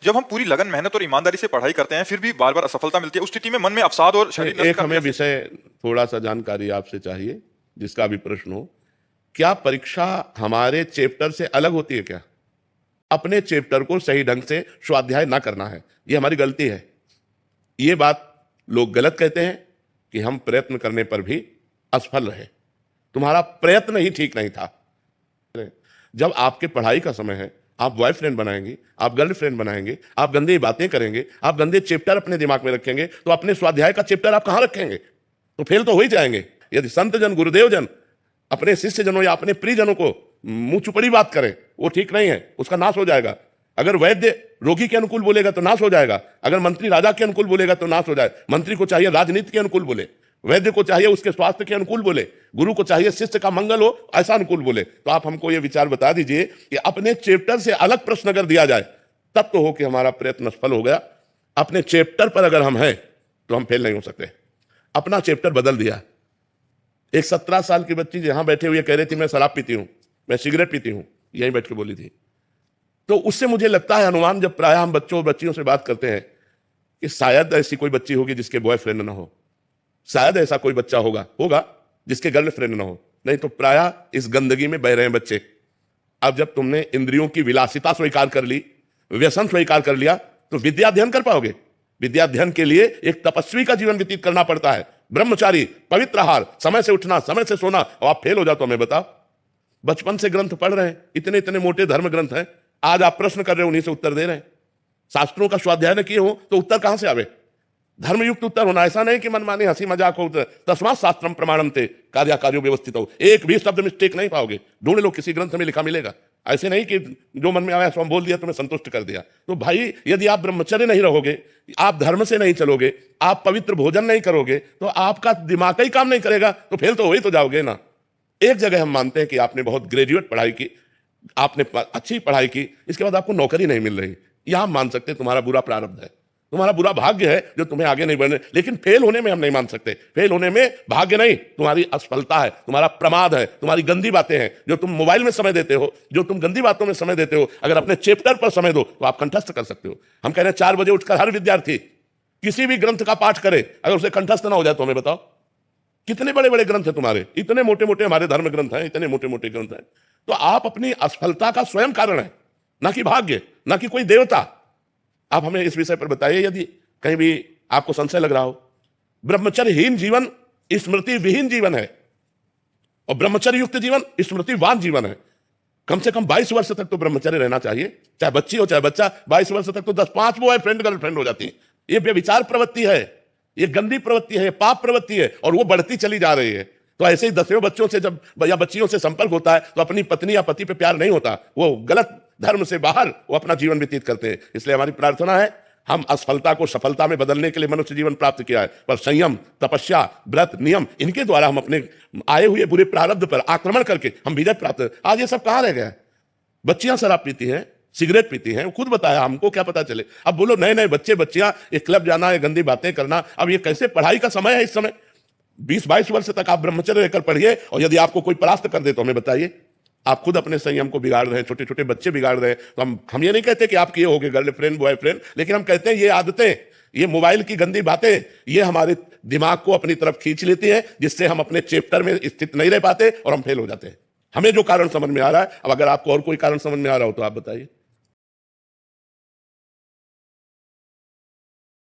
जब हम पूरी लगन मेहनत और ईमानदारी से पढ़ाई करते हैं फिर भी बार बार असफलता मिलती है, उस स्थिति में मन में अवसाद और शरीर एक हमें विषय थोड़ा सा जानकारी आपसे चाहिए, जिसका भी प्रश्न हो। क्या परीक्षा हमारे चैप्टर से अलग होती है क्या? अपने चैप्टर को सही ढंग से स्वाध्याय ना करना है, ये हमारी गलती है। ये बात लोग गलत कहते हैं कि हम प्रयत्न करने पर भी असफल रहे। तुम्हारा प्रयत्न ही ठीक नहीं था। जब आपके पढ़ाई का समय है, आप बॉयफ्रेंड बनाएंगे, आप गर्लफ्रेंड बनाएंगे, आप गंदी बातें करेंगे, आप गंदे चैप्टर अपने दिमाग में रखेंगे, तो अपने स्वाध्याय का चैप्टर आप कहां रखेंगे? तो फेल तो हो ही जाएंगे। यदि संत जन, गुरुदेव जन अपने शिष्य जनों या अपने प्रियजनों को मुंह चुपड़ी बात करें, वो ठीक नहीं है, उसका नाश हो जाएगा। अगर वैद्य रोगी के अनुकूल बोलेगा तो नाश हो जाएगा, अगर मंत्री राजा के अनुकूल बोलेगा तो नाश हो जाएगा। मंत्री को चाहिए राजनीति के अनुकूल बोले, वैद्य को चाहिए उसके स्वास्थ्य के अनुकूल बोले, गुरु को चाहिए शिष्य का मंगल हो, ऐसा अनुकूल बोले। तो आप हमको ये विचार बता दीजिए कि अपने चैप्टर से अलग प्रश्न अगर दिया जाए तब तो हो कि हमारा प्रयत्न सफल हो गया। अपने चैप्टर पर अगर हम हैं तो हम फेल नहीं हो सकते। अपना चैप्टर बदल दिया। एक 17 साल की बच्ची यहां बैठे हुए कह रही थी मैं शराब पीती हूं, मैं सिगरेट पीती हूं, यहीं बैठ के बोली थी। तो उससे मुझे लगता है अनुमान, जब प्रायः हम बच्चों और बच्चियों से बात करते हैं, कि शायद ऐसी कोई बच्ची होगी जिसके बॉयफ्रेंड ना हो, शायद ऐसा कोई बच्चा होगा जिसके गर्लफ्रेंड ना हो, नहीं तो प्रायः इस गंदगी में बह रहे हैं बच्चे। अब जब तुमने इंद्रियों की विलासिता स्वीकार कर ली, व्यसन स्वीकार कर लिया, तो विद्या अध्ययन कर पाओगे? विद्या अध्ययन के लिए एक तपस्वी का जीवन व्यतीत करना पड़ता है, ब्रह्मचारी, पवित्र आहार, समय से उठना, समय से सोना। और आप फेल हो जाओ तो हमें बताओ। बचपन से ग्रंथ पढ़ रहे हैं, इतने इतने मोटे धर्म ग्रंथ हैं, आज आप प्रश्न कर रहे हो, उन्हीं से उत्तर दे रहे हैं। शास्त्रों का स्वाध्याय न किए हो तो उत्तर कहां से आवे? धर्मयुक्त उत्तर होना, ऐसा नहीं कि मनमानी हंसी मजाक हो। तस्मात् शास्त्रम प्रमाणम ते कार्य कार्यो व्यवस्थित हो, एक भी शब्द मिस्टेक नहीं पाओगे। ढूंढ लो, किसी ग्रंथ में लिखा मिलेगा। ऐसे नहीं कि जो मन में आया सो हम बोल दिया, तुम्हें संतुष्ट कर दिया। तो भाई, यदि आप ब्रह्मचर्य नहीं रहोगे, आप धर्म से नहीं चलोगे, आप पवित्र भोजन नहीं करोगे, तो आपका दिमाग ही काम नहीं करेगा, तो फेल तो हो ही तो जाओगे ना। एक जगह हम मानते हैं कि आपने बहुत ग्रेजुएट पढ़ाई की, आपने अच्छी पढ़ाई की, इसके बाद आपको नौकरी नहीं मिल रही, यह हम मान सकते तुम्हारा बुरा प्रारब्ध है, तुम्हारा बुरा भाग्य है जो तुम्हें आगे नहीं बढ़ने। लेकिन फेल होने में हम नहीं मान सकते। फेल होने में भाग्य नहीं, तुम्हारी असफलता है, तुम्हारा प्रमाद है, तुम्हारी गंदी बातें हैं, जो तुम मोबाइल में समय देते हो, जो तुम गंदी बातों में समय देते हो। अगर अपने चैप्टर पर समय दो तो आप कंठस्थ कर सकते हो। हम कह रहे हैं 4 बजे उठकर हर विद्यार्थी किसी भी ग्रंथ का पाठ करे, अगर उसे कंठस्थ ना हो जाए तो हमें बताओ। कितने बड़े बड़े ग्रंथ है तुम्हारे, इतने मोटे मोटे हमारे धर्म ग्रंथ हैं, इतने मोटे मोटे ग्रंथ हैं। तो आप अपनी असफलता का स्वयं कारण है, ना कि भाग्य, ना कि कोई देवता। आप हमें इस विषय पर बताइए, यदि कहीं भी आपको संशय लग रहा हो। ब्रह्मचर्यहीन जीवन स्मृति विहीन जीवन है, और ब्रह्मचर्य युक्त जीवन स्मृतिवान जीवन है। कम से कम 22 वर्ष तक तो ब्रह्मचर्य रहना चाहिए, चाहे बच्ची हो चाहे बच्चा। 22 वर्ष तक तो 10-5 बॉयफ्रेंड गर्लफ्रेंड हो जाती है। ये व्यभिचार प्रवृत्ति है, ये गंदी प्रवृत्ति है, ये पाप प्रवृत्ति है, और वो बढ़ती चली जा रही है। तो ऐसे ही 10वें बच्चों से जब या बच्चियों से संपर्क होता है तो अपनी पत्नी या पति पे प्यार नहीं होता, वो गलत धर्म से बाहर वो अपना जीवन व्यतीत करते हैं। इसलिए हमारी प्रार्थना है, हम असफलता को सफलता में बदलने के लिए मनुष्य जीवन प्राप्त किया है, पर संयम, तपस्या, व्रत, नियम, इनके द्वारा हम अपने आए हुए बुरे प्रारब्ध पर आक्रमण करके हम विजय प्राप्त। आज ये सब कहां रह गया? बच्चियां शराब पीती हैं, सिगरेट पीती हैं, खुद बताया, हमको क्या पता चले। अब बोलो नए नए बच्चे बच्चियां एक क्लब जाना है, गंदी बातें करना। अब ये कैसे? पढ़ाई का समय है इस समय। 20-22 वर्ष तक आप ब्रह्मचर्य रहकर पढ़िए, और यदि आपको कोई परास्त कर दे तो हमें बताइए। आप खुद अपने संयम को बिगाड़ रहे हैं, छोटे छोटे बच्चे बिगाड़ रहे हैं। तो हम ये नहीं कहते कि आप किए होगे गर्लफ्रेंड बॉयफ्रेंड, लेकिन हम कहते हैं ये आदतें, ये मोबाइल की गंदी बातें, ये हमारे दिमाग को अपनी तरफ खींच लेती हैं, जिससे हम अपने चैप्टर में स्थित नहीं रह पाते और हम फेल हो जाते हैं। हमें जो कारण समझ में आ रहा है। अब अगर आपको और कोई कारण समझ में आ रहा हो तो आप बताइए।